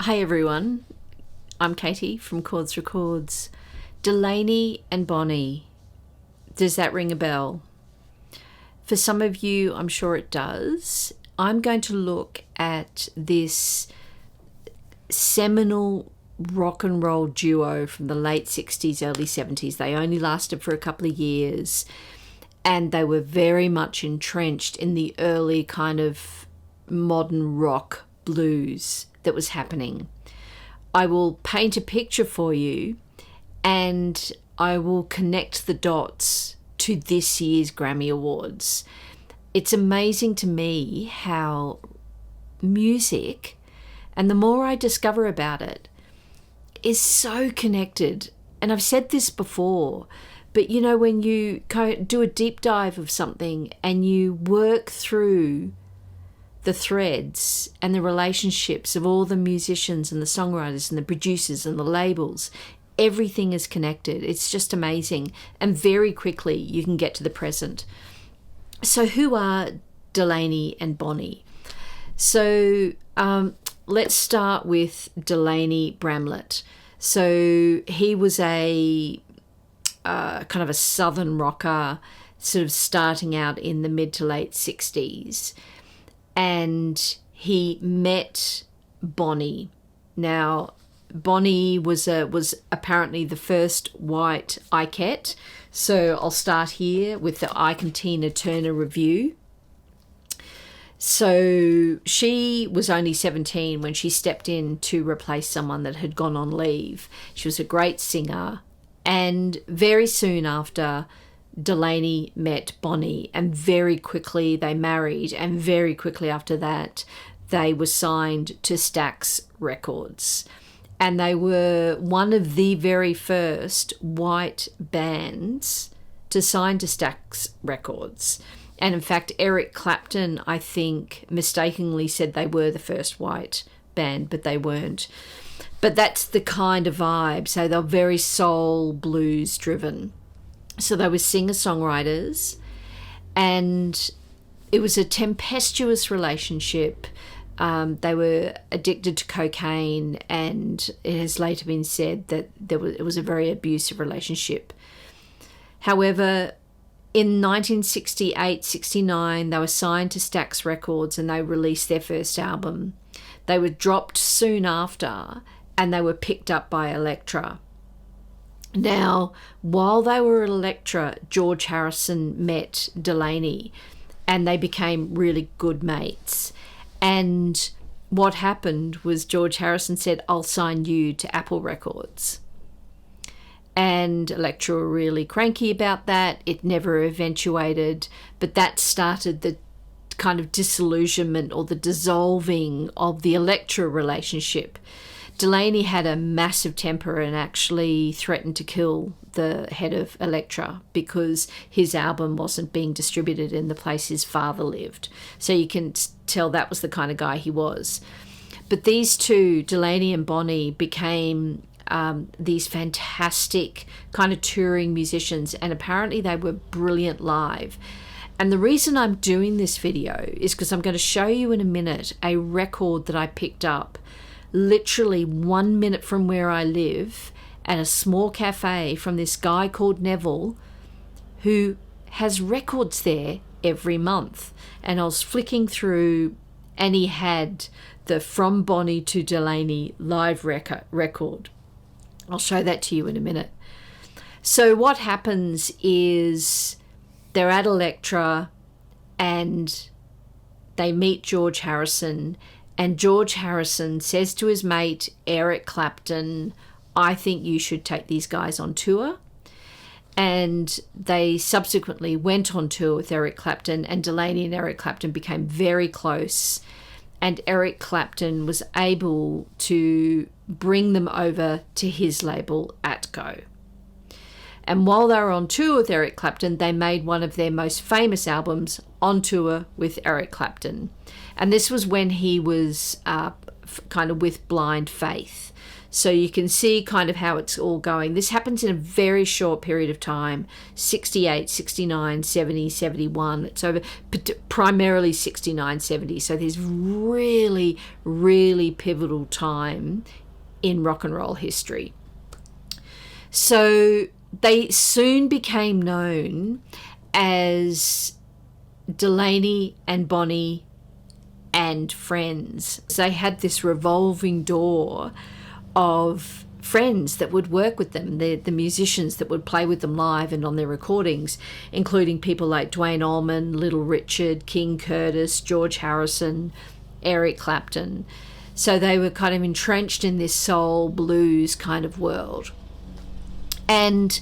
Hi everyone, I'm Katie from Chords Records. Delaney and Bonnie, does that ring a bell? For some of you, I'm sure it does. I'm going to look at this seminal rock and roll duo from the late 60s, early 70s. They only lasted for a couple of years and they were very much entrenched in the early kind of modern rock blues that was happening. I will paint a picture for you and I will connect the dots to this year's Grammy Awards. It's amazing to me how music, and the more I discover about it, is so connected. And I've said this before, but you know, when you do a deep dive of something and you work through the threads and the relationships of all the musicians and the songwriters and the producers and the labels, everything is connected. It's just amazing. And very quickly you can get to the present. So who are Delaney and Bonnie? So let's start with Delaney Bramlett. So he was a kind of a southern rocker, sort of starting out in the mid to late 60s. And he met Bonnie. Now, Bonnie was apparently the first white Ikette. So I'll start here with the Ike and Tina Turner review. So she was only 17 when she stepped in to replace someone that had gone on leave. She was a great singer. And very soon after, Delaney met Bonnie, and very quickly they married, and very quickly after that they were signed to Stax Records, and they were one of the very first white bands to sign to Stax Records. And in fact, Eric Clapton, I think, mistakenly said they were the first white band, but they weren't. But that's the kind of vibe. So they're very soul blues driven. So they were singer-songwriters, and it was a tempestuous relationship. They were addicted to cocaine, and it has later been said that it was a very abusive relationship. However, in 1968-69, they were signed to Stax Records and they released their first album. They were dropped soon after, and they were picked up by Elektra. Now, while they were at Elektra, George Harrison met Delaney and they became really good mates. And what happened was George Harrison said, "I'll sign you to Apple Records." And Elektra were really cranky about that. It never eventuated, but that started the kind of disillusionment or the dissolving of the Elektra relationship. Delaney had a massive temper and actually threatened to kill the head of Elektra because his album wasn't being distributed in the place his father lived. So you can tell that was the kind of guy he was. But these two, Delaney and Bonnie, became these fantastic kind of touring musicians, and apparently they were brilliant live. And the reason I'm doing this video is because I'm going to show you in a minute a record that I picked up literally 1 minute from where I live at a small cafe from this guy called Neville, who has records there every month. And I was flicking through and he had the From Bonnie to Delaney live record. I'll show that to you in a minute. So what happens is they're at Elektra and they meet George Harrison, and George Harrison says to his mate, Eric Clapton, "I think you should take these guys on tour." And they subsequently went on tour with Eric Clapton, and Delaney and Eric Clapton became very close. And Eric Clapton was able to bring them over to his label, Atco. And while they were on tour with Eric Clapton, they made one of their most famous albums, On Tour with Eric Clapton. And this was when he was kind of with blind faith. So you can see kind of how it's all going. This happens in a very short period of time, 68, 69, 70, 71. It's over primarily 69, 70. So there's really, really pivotal time in rock and roll history. So they soon became known as Delaney and Bonnie and Friends. They had this revolving door of friends that would work with them, the musicians that would play with them live and on their recordings, including people like Duane Allman, Little Richard, King Curtis, George Harrison, Eric Clapton. So they were kind of entrenched in this soul blues kind of world. And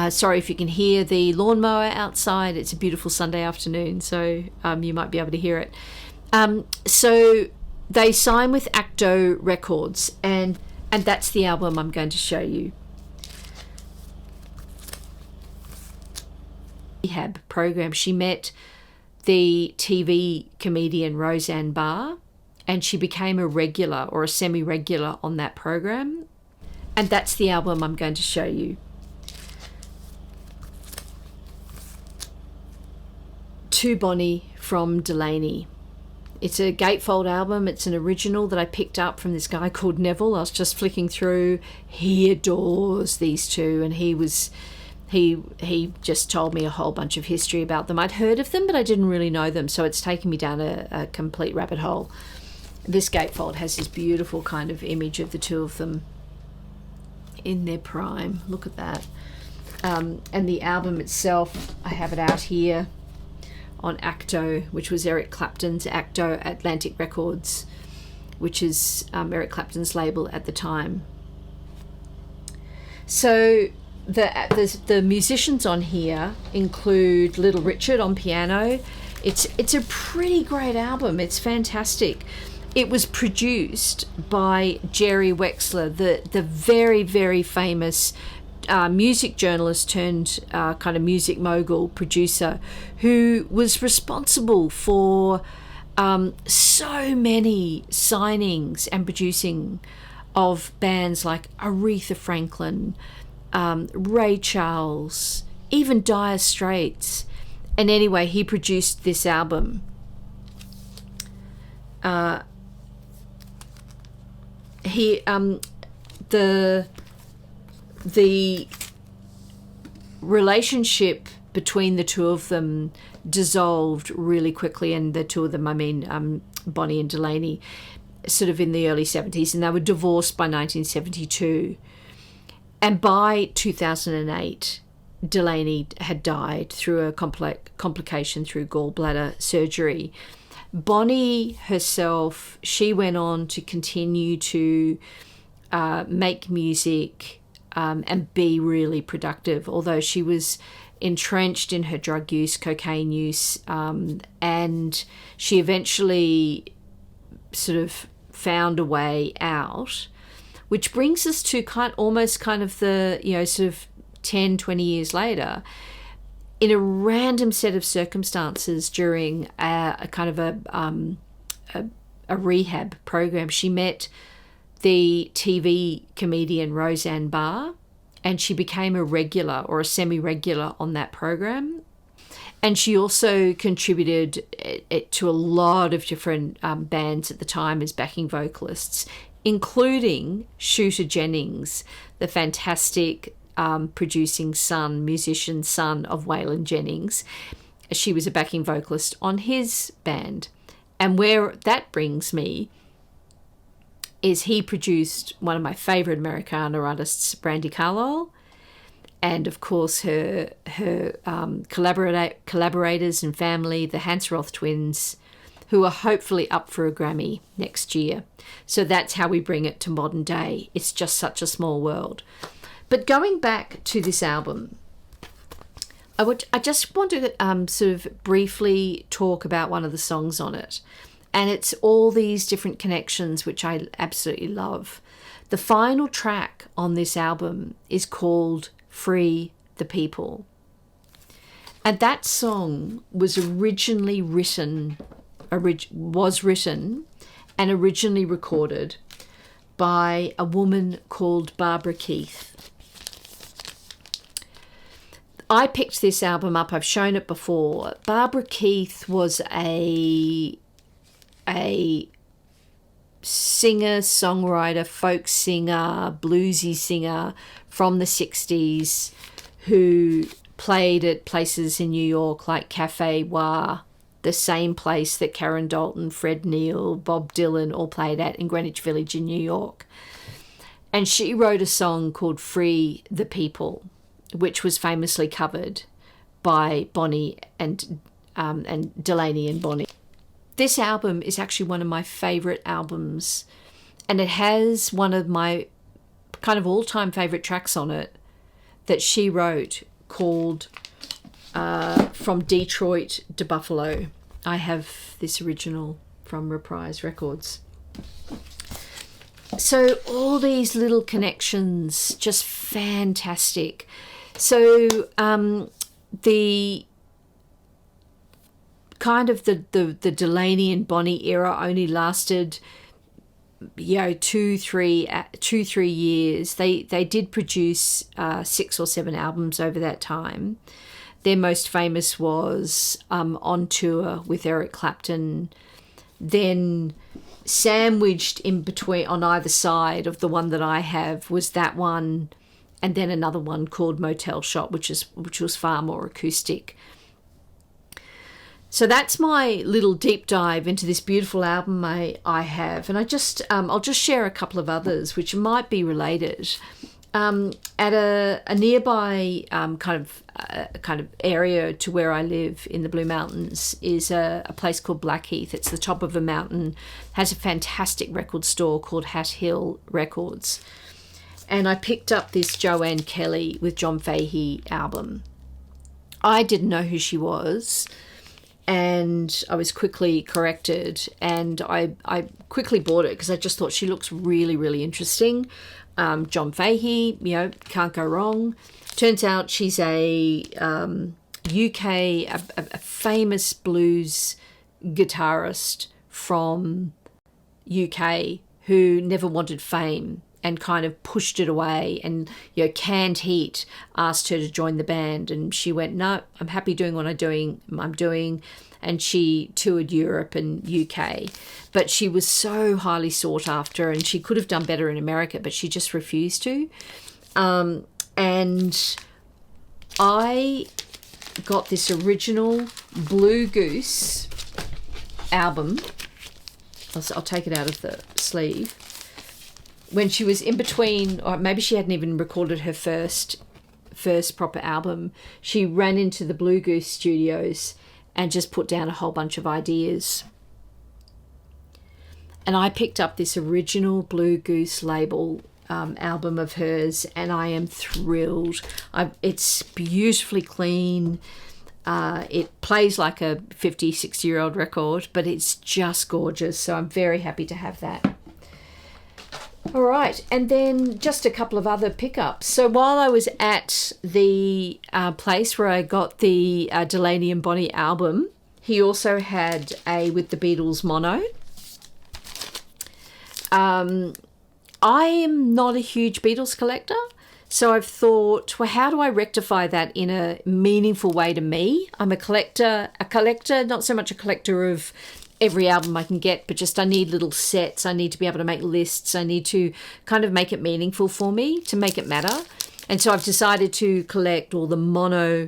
sorry if you can hear the lawnmower outside. It's a beautiful Sunday afternoon, so you might be able to hear it. So they signed with Acto Records, and that's the album I'm going to show you. Rehab program. She met the TV comedian Roseanne Barr, and she became a regular or a semi-regular on that program. And that's the album I'm going to show you. To Bonnie from Delaney. It's a gatefold album. It's an original that I picked up from this guy called Neville. I was just flicking through. He adores these two, and he just told me a whole bunch of history about them. I'd heard of them, but I didn't really know them, so it's taken me down a complete rabbit hole. This gatefold has this beautiful kind of image of the two of them in their prime. Look at that. And the album itself, I have it out here on Acto, which was Eric Clapton's Acto Atlantic Records, which is Eric Clapton's label at the time. So the musicians on here include Little Richard on piano. It's a pretty great album. It's fantastic. It was produced by Jerry Wexler, the very, very famous music journalist turned kind of music mogul producer, who was responsible for so many signings and producing of bands like Aretha Franklin, Ray Charles, even Dire Straits. And anyway, he produced this album. The relationship between the two of them dissolved really quickly, and the two of them, I mean Bonnie and Delaney, sort of in the early 70s, and they were divorced by 1972. And by 2008, Delaney had died through a complication through gallbladder surgery. Bonnie herself, she went on to continue to make music and be really productive, although she was entrenched in her drug use, cocaine use, and she eventually sort of found a way out, which brings us to almost the, sort of 10, 20 years later, in a random set of circumstances during a kind of a rehab program. She met the TV comedian Roseanne Barr, and she became a regular or a semi-regular on that program. And she also contributed to a lot of different bands at the time as backing vocalists, including Shooter Jennings, the fantastic producing musician son of Waylon Jennings. She was a backing vocalist on his band. And where that brings me is he produced one of my favourite Americana artists, Brandi Carlile, and of course her collaborators and family, the Hanseroth twins, who are hopefully up for a Grammy next year. So that's how we bring it to modern day. It's just such a small world. But going back to this album, I just want to sort of briefly talk about one of the songs on it. And it's all these different connections, which I absolutely love. The final track on this album is called Free the People. And that song was originally written and originally recorded by a woman called Barbara Keith. I picked this album up. I've shown it before. Barbara Keith was a singer, songwriter, folk singer, bluesy singer from the 60s who played at places in New York like Cafe Wha, the same place that Karen Dalton, Fred Neil, Bob Dylan all played at in Greenwich Village in New York. And she wrote a song called Free the People, which was famously covered by Bonnie and Delaney and Bonnie. This album is actually one of my favourite albums, and it has one of my kind of all-time favourite tracks on it that she wrote called From Detroit to Buffalo. I have this original from Reprise Records. So all these little connections, just fantastic. So the kind of the Delaney and Bonnie era only lasted, 2-3 years. They did produce 6 or 7 albums over that time. Their most famous was On Tour with Eric Clapton. Then sandwiched in between on either side of the one that I have was that one, and then another one called Motel Shop, which was far more acoustic. So that's my little deep dive into this beautiful album I have, and I'll just share a couple of others which might be related. At a nearby kind of area to where I live in the Blue Mountains is a place called Blackheath. It's the top of a mountain, has a fantastic record store called Hat Hill Records. And I picked up this Joanne Kelly with John Fahey album. I didn't know who she was, and I was quickly corrected, and I quickly bought it because I just thought she looks really, really interesting. John Fahey, can't go wrong. Turns out she's a a famous blues guitarist from UK who never wanted fame and kind of pushed it away, and Canned Heat asked her to join the band, and she went, no, I'm happy doing what I'm doing, and she toured Europe and UK, but she was so highly sought after, and she could have done better in America, but she just refused to. And I got this original Blue Goose album. I'll take it out of the sleeve. When she was in between, or maybe she hadn't even recorded her first proper album, she ran into the Blue Goose studios and just put down a whole bunch of ideas. And I picked up this original Blue Goose label album of hers, and I am thrilled. It's beautifully clean. It plays like a 50, 60-year-old record, but it's just gorgeous. So I'm very happy to have that. All right, and then just a couple of other pickups. So while I was at the place where I got the Delaney and Bonnie album, he also had a With the Beatles mono. I am not a huge Beatles collector, so I've thought, well, how do I rectify that in a meaningful way to me? I'm a collector, not so much a collector of every album I can get, but just I need little sets. I need to be able to make lists. I need to kind of make it meaningful for me to make it matter. And so I've decided to collect all the mono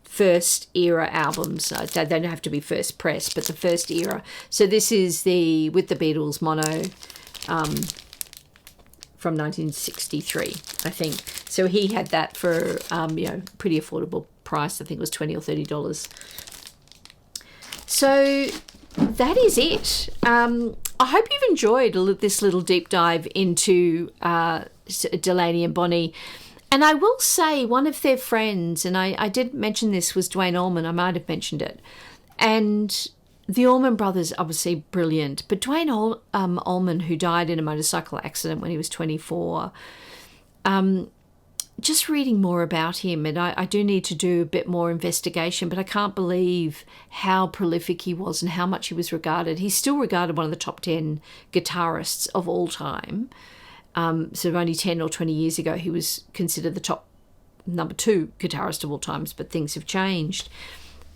first era albums. They don't have to be first press, but the first era. So this is the With the Beatles mono from 1963, I think. So he had that for pretty affordable price. I think it was $20 or $30. So that is it. I hope you've enjoyed this little deep dive into Delaney and Bonnie. And I will say one of their friends, and I did mention this, was Duane Allman. I might have mentioned it. And the Allman Brothers, obviously brilliant. But Duane Allman, who died in a motorcycle accident when he was 24, just reading more about him, and I do need to do a bit more investigation, but I can't believe how prolific he was and how much he was regarded. He's still regarded one of the top 10 guitarists of all time. Sort of only 10 or 20 years ago, he was considered the top number 2 guitarist of all times, but things have changed.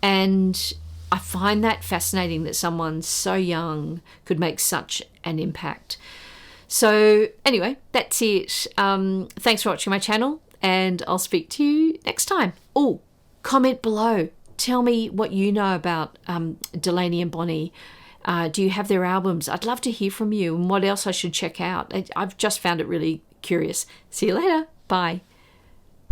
And I find that fascinating that someone so young could make such an impact. So anyway, that's it. Thanks for watching my channel, and I'll speak to you next time. Oh, comment below. Tell me what you know about Delaney and Bonnie. Do you have their albums? I'd love to hear from you, and what else I should check out. I've just found it really curious. See you later. Bye.